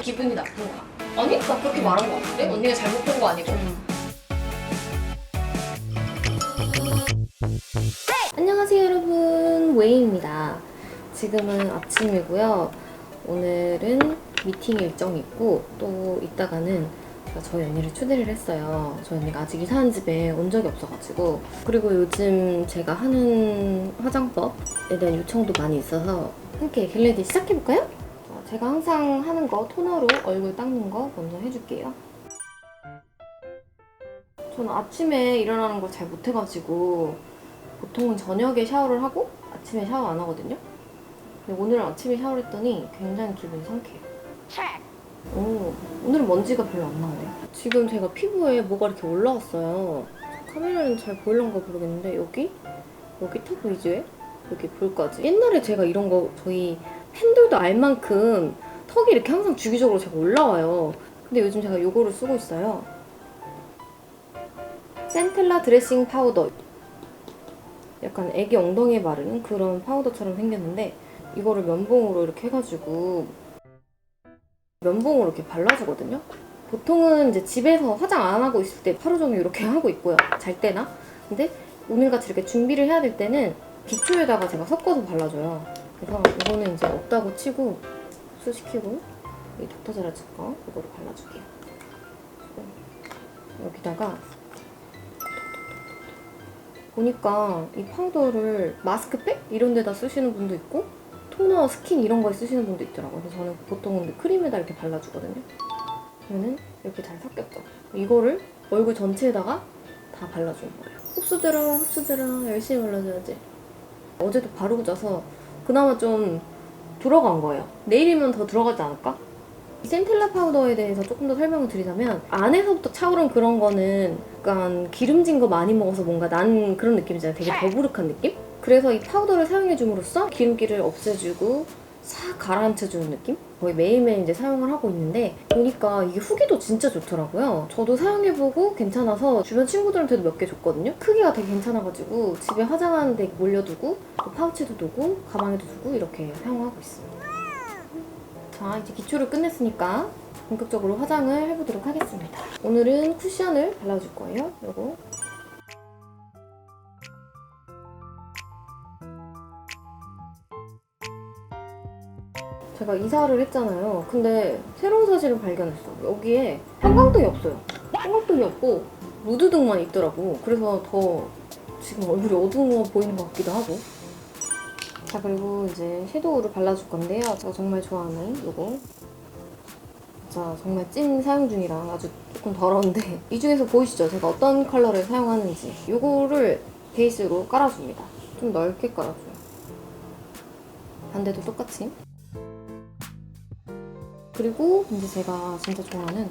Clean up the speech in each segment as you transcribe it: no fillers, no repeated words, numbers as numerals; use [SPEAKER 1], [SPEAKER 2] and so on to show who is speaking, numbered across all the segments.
[SPEAKER 1] 기분이 나쁜가? 아니? 나 그렇게 말한 거 같은데? 언니가 잘못 본 거 아니고. 안녕하세요 여러분, 웨이입니다. 지금은 아침이고요. 오늘은 미팅 일정이 있고 또 이따가는 제가 저희 언니를 초대를 했어요. 저희 언니가 아직 이사한 집에 온 적이 없어가지고, 그리고 요즘 제가 하는 화장법에 대한 요청도 많이 있어서 함께 겟레디 시작해볼까요? 제가 항상 하는 거 토너로 얼굴 닦는 거 먼저 해줄게요. 저는 아침에 일어나는 걸 잘 못해가지고 보통은 저녁에 샤워를 하고 아침에 샤워 안 하거든요. 근데 오늘은 아침에 샤워를 했더니 굉장히 기분이 상쾌해요. 오, 오늘은 먼지가 별로 안 나오네. 지금 제가 피부에 뭐가 이렇게 올라왔어요. 카메라는 잘 보일런가 모르겠는데 여기 턱 보이지? 여기 볼까지. 옛날에 제가 이런 거 저희 팬들도 알 만큼 턱이 이렇게 항상 주기적으로 제가 올라와요. 근데 요즘 제가 이거를 쓰고 있어요. 센텔라 드레싱 파우더. 약간 애기 엉덩이에 바르는 그런 파우더처럼 생겼는데 이거를 면봉으로 이렇게 해가지고 면봉으로 이렇게 발라주거든요. 보통은 이제 집에서 화장 안 하고 있을 때 하루 종일 이렇게 하고 있고요. 잘 때나. 근데 오늘같이 이렇게 준비를 해야 될 때는 기초에다가 제가 섞어서 발라줘요. 그래서 이거는 이제 없다고 치고 흡수시키고 이 닥터제라즈 거 이거를 발라줄게요. 여기다가 보니까 이 파우더를 마스크팩 이런 데다 쓰시는 분도 있고 토너, 스킨 이런 거에 쓰시는 분도 있더라고요. 그래서 저는 보통은 크림에다 이렇게 발라주거든요. 그러면은 이렇게 잘 섞였죠. 이거를 얼굴 전체에다가 다 발라주는 거예요. 흡수들어 열심히 발라줘야지. 어제도 바르고 자서 그나마 좀 들어간 거예요. 내일이면 더 들어가지 않을까? 센텔라 파우더에 대해서 조금 더 설명을 드리자면 안에서부터 차오른 그런 거는 약간 기름진 거 많이 먹어서 뭔가 난 그런 느낌이잖아요. 되게 더부룩한 느낌? 그래서 이 파우더를 사용해줌으로써 기름기를 없애주고 싹 가라앉혀주는 느낌? 거의 매일매일 이제 사용을 하고 있는데 보니까 이게 후기도 진짜 좋더라고요. 저도 사용해보고 괜찮아서 주변 친구들한테도 몇 개 줬거든요. 크기가 되게 괜찮아가지고 집에 화장하는 데 몰려두고 또 파우치도 두고 가방에도 두고 이렇게 사용하고 있습니다. 자, 이제 기초를 끝냈으니까 본격적으로 화장을 해보도록 하겠습니다. 오늘은 쿠션을 발라줄 거예요. 요거. 제가 이사를 했잖아요. 근데 새로운 사실을 발견했어. 여기에 형광등이 없어요. 형광등이 없고 무드등만 있더라고. 그래서 더 지금 얼굴이 어두워 보이는 것 같기도 하고. 자, 그리고 이제 섀도우를 발라줄 건데요. 제가 정말 좋아하는 요거. 진짜 정말 찐 사용 중이라 아주 조금 더러운데 이 중에서 보이시죠? 제가 어떤 컬러를 사용하는지. 요거를 베이스로 깔아줍니다. 좀 넓게 깔아줘요. 반대도 똑같이. 그리고 이제 제가 진짜 좋아하는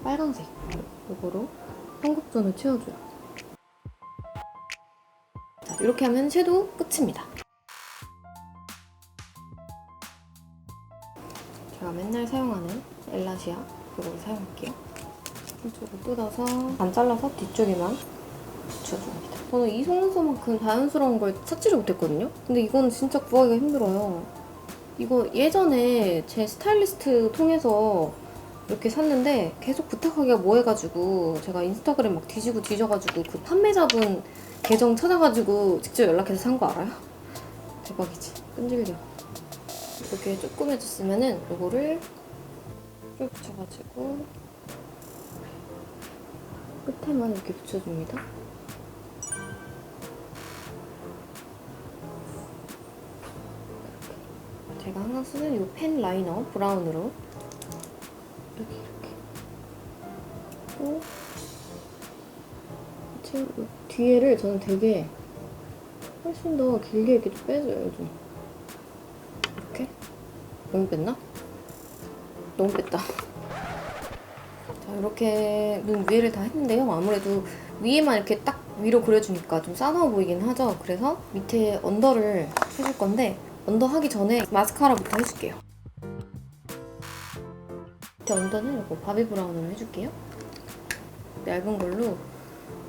[SPEAKER 1] 빨간색. 요거로 삼각존을 채워줘요. 자, 이렇게 하면 섀도우 끝입니다. 제가 맨날 사용하는 엘라시아 이걸 사용할게요. 이쪽으로 뜯어서 반 잘라서 뒤쪽에만 붙여줍니다. 저는 이 속눈썹만큼 자연스러운 걸 찾지를 못했거든요. 근데 이건 진짜 구하기가 힘들어요. 이거 예전에 제 스타일리스트 통해서 이렇게 샀는데 계속 부탁하기가 뭐해가지고 제가 인스타그램 막 뒤지고 뒤져가지고 그 판매자분 계정 찾아가지고 직접 연락해서 산 거 알아요? 대박이지. 끈질겨. 이렇게 조그매졌으면은 이거를 쭉 붙여가지고 끝에만 이렇게 붙여줍니다. 제가 항상 쓰는 이 펜 라이너 브라운으로 이렇게 또 지금 뒤에를 저는 되게 훨씬 더 길게 이렇게 좀 빼줘요. 좀 이렇게. 너무 뺐나? 너무 뺐다. 자, 이렇게 눈 위에를 다 했는데요. 아무래도 위에만 이렇게 딱 위로 그려주니까 좀 싸나워 보이긴 하죠. 그래서 밑에 언더를 해줄 건데 언더 하기 전에 마스카라부터 해줄게요. 밑에 언더는 이거 바비 브라운으로 해줄게요. 얇은 걸로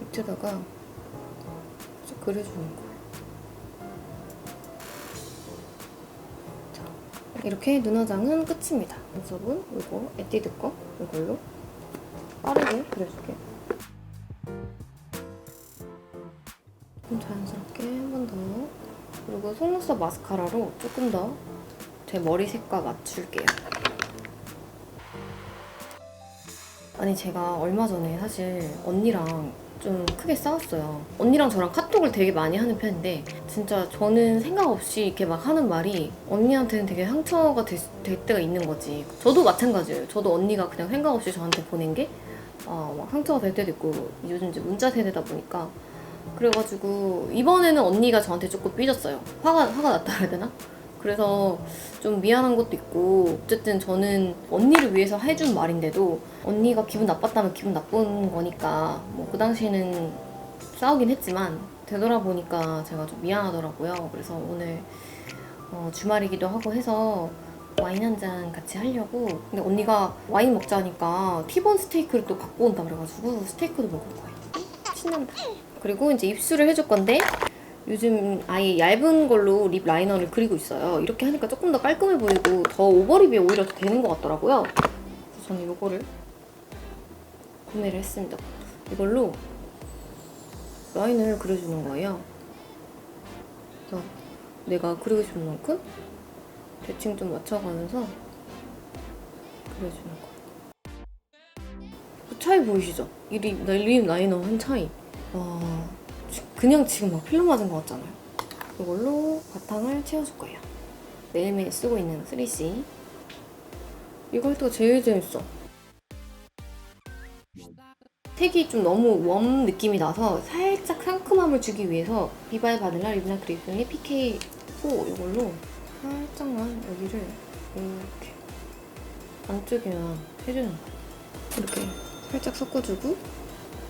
[SPEAKER 1] 밑에다가 쭉 그려주는 거예요. 자, 이렇게 눈화장은 끝입니다. 눈썹은 이거 에뛰드 거 이걸로 빠르게 그려줄게. 좀 자연스럽게 한 번 더. 그리고 속눈썹 마스카라로 조금 더 제 머리 색과 맞출게요. 아니 제가 얼마 전에 사실 언니랑 좀 크게 싸웠어요. 언니랑 저랑 카톡을 되게 많이 하는 편인데 진짜 저는 생각 없이 이렇게 막 하는 말이 언니한테는 되게 상처가 될 때가 있는 거지. 저도 마찬가지예요. 저도 언니가 그냥 생각 없이 저한테 보낸 게 막 상처가 될 때도 있고 요즘 이제 문자 세대다 보니까 그래가지고 이번에는 언니가 저한테 조금 삐졌어요. 화가 났다 해야 되나? 그래서 좀 미안한 것도 있고 어쨌든 저는 언니를 위해서 해준 말인데도 언니가 기분 나빴다면 기분 나쁜 거니까 뭐 그 당시에는 싸우긴 했지만 되돌아보니까 제가 좀 미안하더라고요. 그래서 오늘 주말이기도 하고 해서 와인 한 잔 같이 하려고. 근데 언니가 와인 먹자니까 티본 스테이크를 또 갖고 온다 그래가지고 스테이크도 먹을 거예요. 신난다. 그리고 이제 입술을 해줄 건데 요즘 아예 얇은 걸로 립 라이너를 그리고 있어요. 이렇게 하니까 조금 더 깔끔해 보이고 더 오버립이 오히려 더 되는 것 같더라고요. 그래서 저는 이거를 구매를 했습니다. 이걸로 라인을 그려주는 거예요. 그래서 내가 그리고 싶은 만큼 대칭 좀 맞춰가면서 그려주는 거예요. 그 차이 보이시죠? 이 립 라이너 한 차이. 와, 그냥 지금 막 필러 맞은 것 같잖아요. 이걸로 바탕을 채워줄 거예요. 매일매일 쓰고 있는 3C. 이거 할 때가 제일 재밌어. 색이 좀 너무 웜 느낌이 나서 살짝 상큼함을 주기 위해서 비바의 바닐라 리브나 그리스의 PK4 이걸로 살짝만 여기를 이렇게 안쪽에만 해주는 거예요. 이렇게 살짝 섞어주고,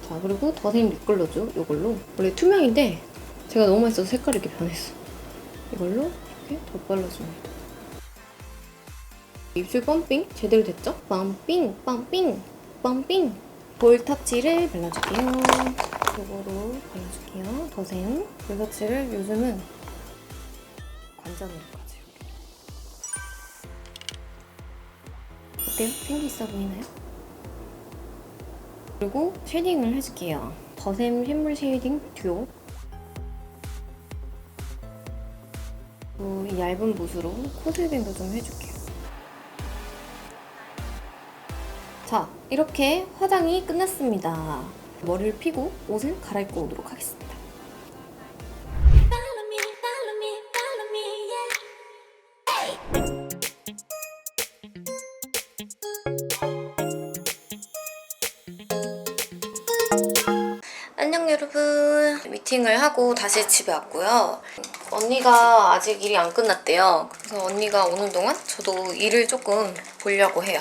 [SPEAKER 1] 자 그리고 더샘 립글로즈 이걸로 원래 투명인데 제가 너무 많이 써서 색깔이 이렇게 변했어. 이걸로 이렇게 덧발라줍니다. 입술 펌핑 제대로 됐죠? 펌핑 펌핑 펌핑. 볼 터치를 발라줄게요. 이거로 발라줄게요. 더샘 볼 터치를 요즘은 관자놀이까지. 어때요? 생기 있어 보이나요? 그리고 쉐딩을 해줄게요. 더샘 샘물 쉐이딩 듀오. 이 얇은 붓으로 코 쉐딩도 좀 해줄게요. 자, 이렇게 화장이 끝났습니다. 머리를 펴고 옷을 갈아입고 오도록 하겠습니다. 안녕 여러분. 미팅을 하고 다시 집에 왔고요. 언니가 아직 일이 안 끝났대요. 그래서 언니가 오는 동안 저도 일을 조금 보려고 해요.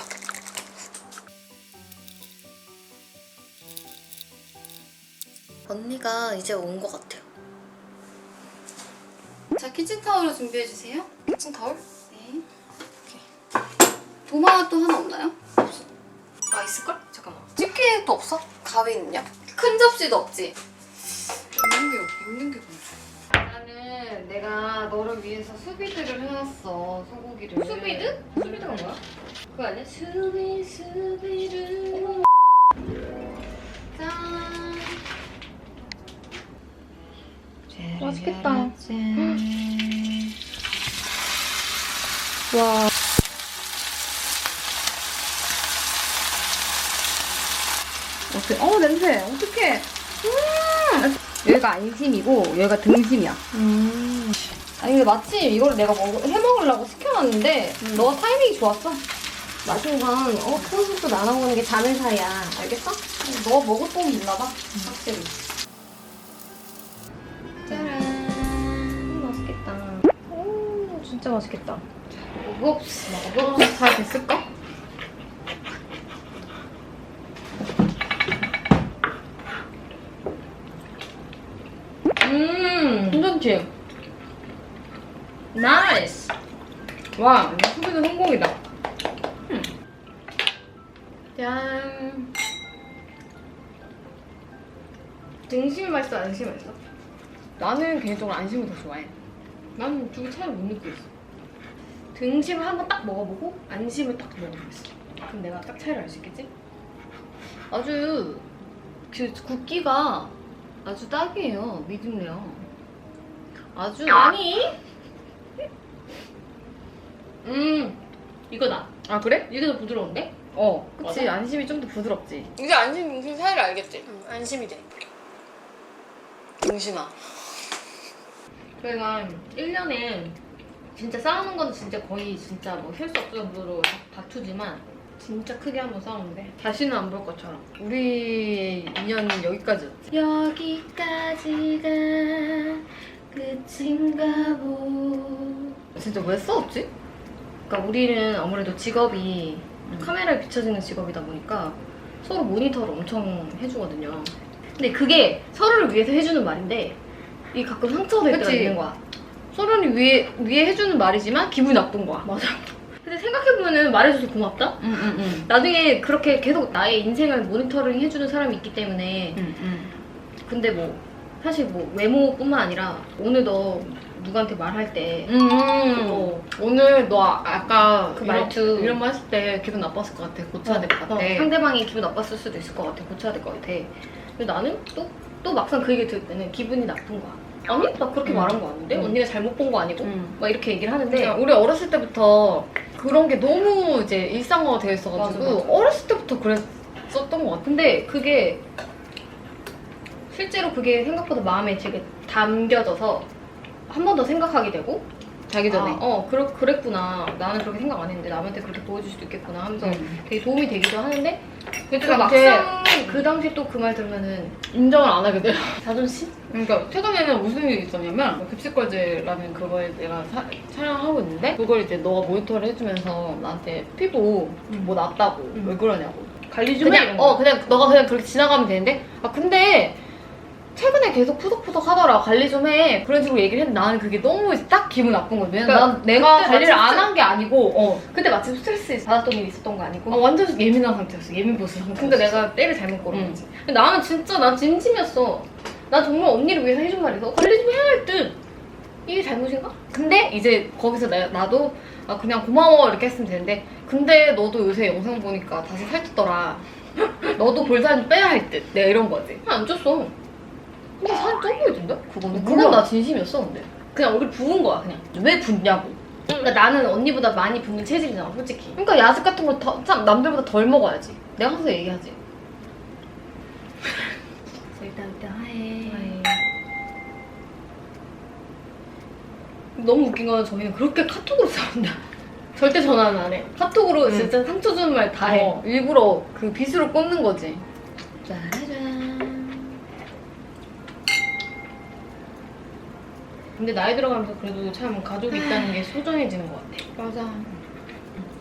[SPEAKER 1] 언니가 이제 온 것 같아요. 자, 키친타올을 준비해주세요. 키친타올? 네. 이렇게. 도마도 하나 없나요? 없어. 아, 있을걸? 잠깐만. 집게도 없어? 가위는요? 큰 접시도 없지? 있는 게 뭐지? 나는 내가 너를 위해서 수비드를 해놨어. 소고기를. 수비드? 수비드가 뭐야? 그거 아니야? 수비드. 짠. 맛있겠다. 와.
[SPEAKER 2] 어때? 냄새. 어떡해. 여기가 안심이고 여기가 등심이야.
[SPEAKER 1] 아니 근데 마침 이거를 내가 해먹으려고 시켜놨는데 너가 타이밍이 좋았어. 맛있는 건 콘서트 나눠 먹는 게 자는 사이야. 알겠어? 너가 먹을 뽕이 있나봐. 확실히. 짜란. 맛있겠다. 오, 진짜 맛있겠다. 먹어봅시다. 잘 됐을까?
[SPEAKER 2] 괜찮지? 나이스! 와, 이 수비도 성공이다.
[SPEAKER 1] 짠. 등심이 맛있어? 안심이 맛있어?
[SPEAKER 2] 나는 개인적으로 안심을 더 좋아해. 나는 두 개 차이를 못 느끼겠어.
[SPEAKER 1] 등심을 한번 딱 먹어보고 안심을 딱 먹어보겠어. 그럼 내가 딱 차이를 알 수 있겠지? 아주 그 굵기가 아주 딱이에요. 미디움레어. 아주 아니. 이거다.
[SPEAKER 2] 아 그래?
[SPEAKER 1] 이게 더 부드러운데? 그치.
[SPEAKER 2] 맞아.
[SPEAKER 1] 안심이 좀 더 부드럽지.
[SPEAKER 2] 이게 안심 등심 사이를 알겠지?
[SPEAKER 1] 안심이 돼. 등심아. 저희가 1년에 진짜 싸우는 건 진짜 거의 진짜 뭐 셀 수 없을 정도로 다투지만 진짜 크게 한번 싸우는데 다시는 안 볼 것처럼 우리 인연은 여기까지였지. 여기까지가 끝인가 보. 진짜 왜 싸웠지? 그러니까 우리는 아무래도 직업이 카메라에 비춰지는 직업이다 보니까 서로 모니터를 엄청 해주거든요. 근데 그게 서로를 위해서 해주는 말인데 이게 가끔 상처가 될 때가
[SPEAKER 2] 그치.
[SPEAKER 1] 있는 거야. 서로를 위해 해주는 말이지만 기분이 나쁜 거야.
[SPEAKER 2] 맞아.
[SPEAKER 1] 근데 생각해보면 말해줘서 고맙다? 나중에 그렇게 계속 나의 인생을 모니터링 해주는 사람이 있기 때문에 근데 뭐 사실 뭐 외모뿐만 아니라 오늘 너 누구한테 말할 때
[SPEAKER 2] 오늘 너 아까
[SPEAKER 1] 그
[SPEAKER 2] 이런-
[SPEAKER 1] 말투.
[SPEAKER 2] 이런 말 했을 때 기분 나빴을 것 같아. 고쳐야 될 것 같아.
[SPEAKER 1] 상대방이 기분 나빴을 수도 있을 것 같아. 고쳐야 될 것 같아. 근데 나는 또 막상 그 얘기 들을 때는 기분이 나쁜 거야. 아니? 나 그렇게 말한 거 아닌데? 언니가 잘못 본 거 아니고? 막 이렇게 얘기를 하는데
[SPEAKER 2] 그러니까 우리 어렸을 때부터 그런 게 너무 이제 일상화가 되어 있어가지고
[SPEAKER 1] 맞아, 맞아.
[SPEAKER 2] 어렸을 때부터 그랬었던 것 같아.
[SPEAKER 1] 근데 그게 실제로 그게 생각보다 마음에 되게 담겨져서 한 번 더 생각하게 되고
[SPEAKER 2] 자기 전에.
[SPEAKER 1] 그랬구나. 나는 그렇게 생각 안 했는데 남한테 그렇게 보여줄 수도 있겠구나 하면서
[SPEAKER 2] 음.
[SPEAKER 1] 되게 도움이 되기도 하는데
[SPEAKER 2] 근데
[SPEAKER 1] 또
[SPEAKER 2] 막상
[SPEAKER 1] 막상 그 당시 또 그 말 들으면은
[SPEAKER 2] 인정을 안 하게 돼요.
[SPEAKER 1] 자존심?
[SPEAKER 2] 그러니까 최근에는 무슨 일이 있었냐면 급식걸즈라는 그걸 내가 촬영하고 있는데 그걸 이제 너가 모니터를 해주면서 나한테 피부 뭐 났다고 왜 그러냐고
[SPEAKER 1] 관리 좀 해.
[SPEAKER 2] 그냥 그냥 너가 그냥 그렇게 지나가면 되는데 근데 최근에 계속 푸석푸석 하더라 관리 좀 해 그런 식으로 얘기를 했는데 나는 그게 너무 딱 기분 나쁜 거야. 왜냐면
[SPEAKER 1] 그러니까
[SPEAKER 2] 난 내가
[SPEAKER 1] 그때
[SPEAKER 2] 관리를 안
[SPEAKER 1] 마침
[SPEAKER 2] 한 게 아니고
[SPEAKER 1] 그때 마침 스트레스 받았던 일이 있었던 거 아니고
[SPEAKER 2] 완전 예민한 상태였어. 예민 보스 상태였어.
[SPEAKER 1] 근데 내가 때를 잘못 걸은 거지. 근데 나는 진짜 난 진심이었어. 나 정말 언니를 위해서 해준 말이서 관리 좀 해야 할 듯. 이게 잘못인가?
[SPEAKER 2] 근데 이제 거기서 나도 그냥 고마워 이렇게 했으면 되는데 근데 너도 요새 영상 보니까 다시 살쪘더라. 너도 볼살 좀 빼야 할 듯. 내가 이런 거지.
[SPEAKER 1] 안 쪘어.
[SPEAKER 2] 근데 살이 쪄 보이던데? 그거는
[SPEAKER 1] 그건 나 진심이었어 근데. 그냥 얼굴 부은 거야 그냥.
[SPEAKER 2] 왜 붓냐고.
[SPEAKER 1] 그러니까 나는 언니보다 많이 붓는 체질이잖아 솔직히.
[SPEAKER 2] 그러니까 야식 같은 거 참 남들보다 덜 먹어야지. 내가 항상 얘기하지.
[SPEAKER 1] 일단 하해. 너무 웃긴 거는 저희는 그렇게 카톡으로 싸운다. 절대 전화는 안 해. 카톡으로 진짜 상처 주는 말 다 해.
[SPEAKER 2] 일부러 그 빗으로 꽂는 거지.
[SPEAKER 1] 짜라잔. 근데 나이 들어가면서 그래도 참 가족이 있다는 게 소중해지는 것 같아.
[SPEAKER 2] 맞아.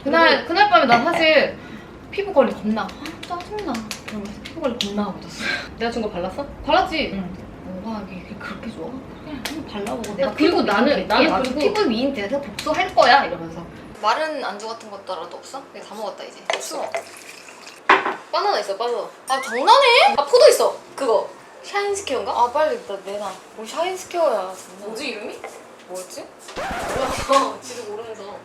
[SPEAKER 2] 그날 밤에 나 사실 피부 관리 겁나. 짜증나. 그러면서 피부 관리 겁나 하고 잤어.
[SPEAKER 1] 내가 준 거 발랐어?
[SPEAKER 2] 발랐지?
[SPEAKER 1] 응.
[SPEAKER 2] 뭐가 이게 그렇게 좋아? 그냥 한번 발라보고
[SPEAKER 1] 내가 그리고 나는
[SPEAKER 2] 아주
[SPEAKER 1] 그리고
[SPEAKER 2] 피부 미인 돼서 복수할 거야 이러면서. 마른 안주 같은 것들라도 없어? 내가 다 먹었다 이제. 없어. 바나나 있어 바나나. 아 장난해? 아 포도 있어. 그거.
[SPEAKER 1] 샤인스퀘어인가?
[SPEAKER 2] 아 빨리 일단 내놔. 우리 샤인스퀘어야 진짜.
[SPEAKER 1] 뭐지 이름이?
[SPEAKER 2] 뭐였지?
[SPEAKER 1] 몰라. 지도 모르면서.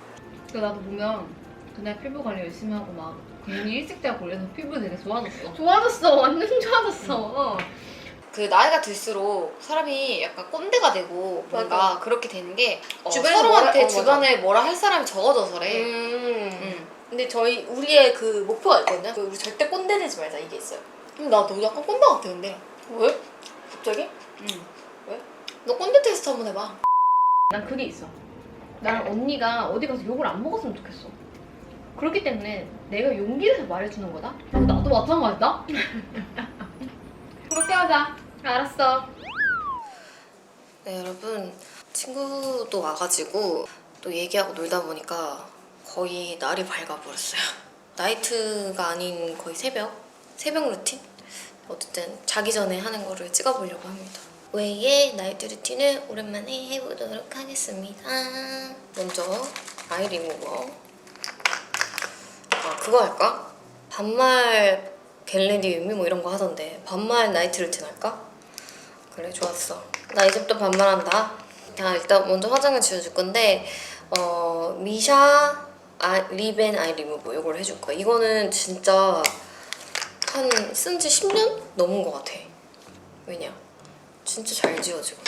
[SPEAKER 2] 그러니까 나도 보면 그날 피부 관리 열심히 하고 막 괜히 일찍 자고 그래서 피부 되게 좋아졌어.
[SPEAKER 1] 좋아졌어. 완전 좋아졌어.
[SPEAKER 3] 그 나이가 들수록 사람이 약간 꼰대가 되고 뭔가
[SPEAKER 1] 맞아.
[SPEAKER 3] 그렇게 되는 게
[SPEAKER 1] 주변에서
[SPEAKER 3] 서로한테
[SPEAKER 1] 뭐라-
[SPEAKER 3] 주변에 뭐라 할 사람이 적어져서래. 근데 우리의 그 목표가 있거든요. 우리 절대 꼰대 되지 말자 이게 있어요. 근데 나도 약간 꼰대 같아 근데. 왜? 갑자기? 왜? 너 꼰대 테스트 한번 해봐.
[SPEAKER 1] 난 그게 있어. 나는 언니가 어디 가서 욕을 안 먹었으면 좋겠어. 그렇기 때문에 내가 용기 내서 말해주는 거다.
[SPEAKER 2] 나도 마찬가지다.
[SPEAKER 1] 그렇게 하자. 알았어.
[SPEAKER 3] 네 여러분 친구도 와가지고 또 얘기하고 놀다 보니까 거의 날이 밝아버렸어요. 나이트가 아닌 거의 새벽 루틴? 어쨌든 자기 전에 하는 거를 찍어보려고 합니다. 웨이의 나이트 루틴을 오랜만에 해보도록 하겠습니다. 먼저 아이 리무버. 그거 할까? 반말 겟레디 뮤미 뭐 이런 거 하던데 반말 나이트 루틴 할까? 그래 좋았어. 나 이제부터 반말한다. 자 일단 먼저 화장을 지워줄 건데
[SPEAKER 1] 미샤 립앤 아이 리무버 이걸 해줄 거야. 이거는 진짜 한 쓴 지 10년 넘은 것 같아. 왜냐? 진짜 잘 지워지고.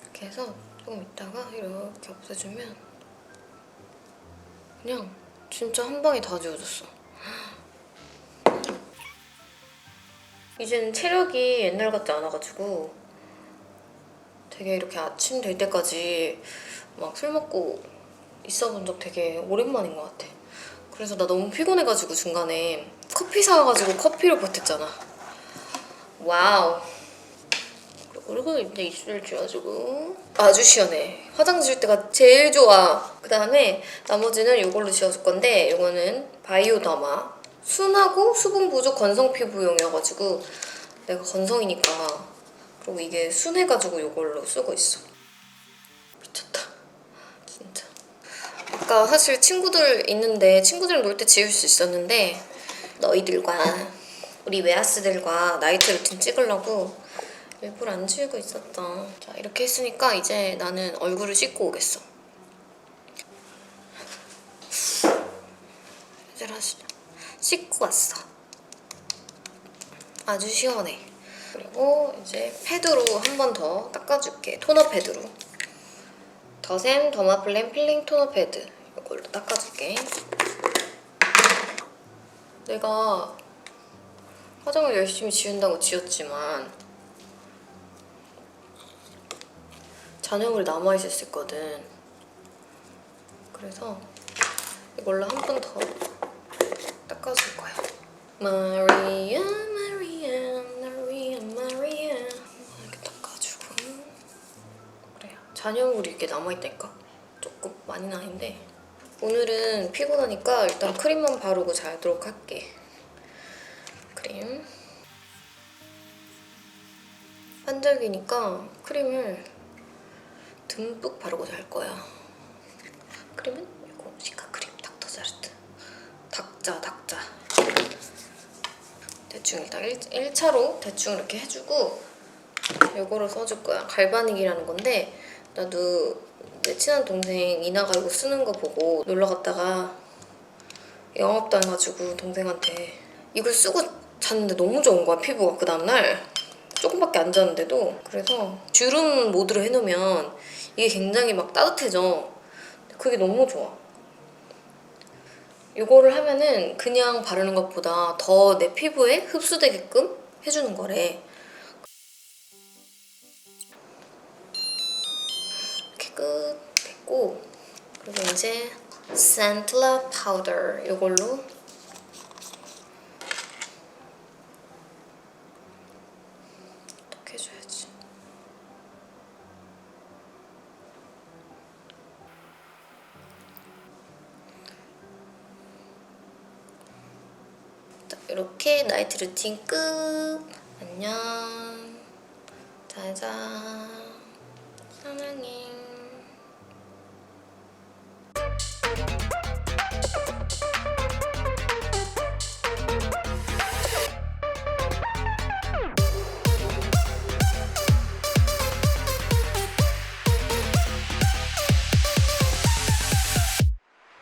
[SPEAKER 1] 이렇게 해서 조금 있다가 이렇게 없애주면 그냥 진짜 한 방에 다 지워졌어. 이제는 체력이 옛날 같지 않아가지고 되게 이렇게 아침 될 때까지 막 술 먹고 있어본 적 되게 오랜만인 것 같아. 그래서 나 너무 피곤해가지고 중간에 커피 사와가지고 커피를 보탰잖아. 와우. 그리고 이제 입술 지워주고 아주 시원해. 화장 지울 때가 제일 좋아. 그 다음에 나머지는 이걸로 지워줄 건데 이거는 바이오더마 순하고 수분 부족 건성 피부용이어가지고 내가 건성이니까 그리고 이게 순해가지고 이걸로 쓰고 있어. 미쳤다. 진짜. 아까 사실 친구들 있는데 친구들이랑 놀 때 지울 수 있었는데 너희들과 우리 웨하스들과 나이트 루틴 찍으려고 일부러 안 지우고 있었다. 자, 이렇게 했으니까 이제 나는 얼굴을 씻고 오겠어. 얘들아, 씻고 왔어. 아주 시원해. 그리고 이제 패드로 한 번 더 닦아줄게. 토너 패드로. 더샘 더마플랜 필링 토너 패드 이걸로 닦아줄게. 내가 화장을 열심히 지운다고 지웠지만 잔여물이 남아있었거든. 그래서 이걸로 한 번 더 닦아줄 거야. 마리아 마리아 마리아 마리아 이렇게 닦아주고. 그래요. 잔여물이 이렇게 남아있다니까? 조금 많이는 아닌데 오늘은 피곤하니까 일단 크림만 바르고 자도록 할게. 크림. 환절기니까 크림을 듬뿍 바르고 잘 거야. 크림은 이거 시카크림 닥터자르트 닥자 대충 일단 1차로 대충 이렇게 해주고 이거를 써줄 거야. 갈바닉이라는 건데 나도 내 친한 동생 이나가 이거 쓰는 거 보고 놀러 갔다가 영업당해가지고 동생한테 이걸 쓰고 잤는데 너무 좋은 거야. 피부가 그 다음날 조금밖에 안 잤는데도. 그래서 주름 모드로 해놓으면 이게 굉장히 막 따뜻해져. 그게 너무 좋아. 이거를 하면은 그냥 바르는 것보다 더 내 피부에 흡수되게끔 해주는 거래. 이렇게 끝 됐고 그리고 이제 산틀라 파우더 이걸로 이렇게 해줘야지. 이렇게 나이트 루틴 끝. 안녕. 자자. 사랑해.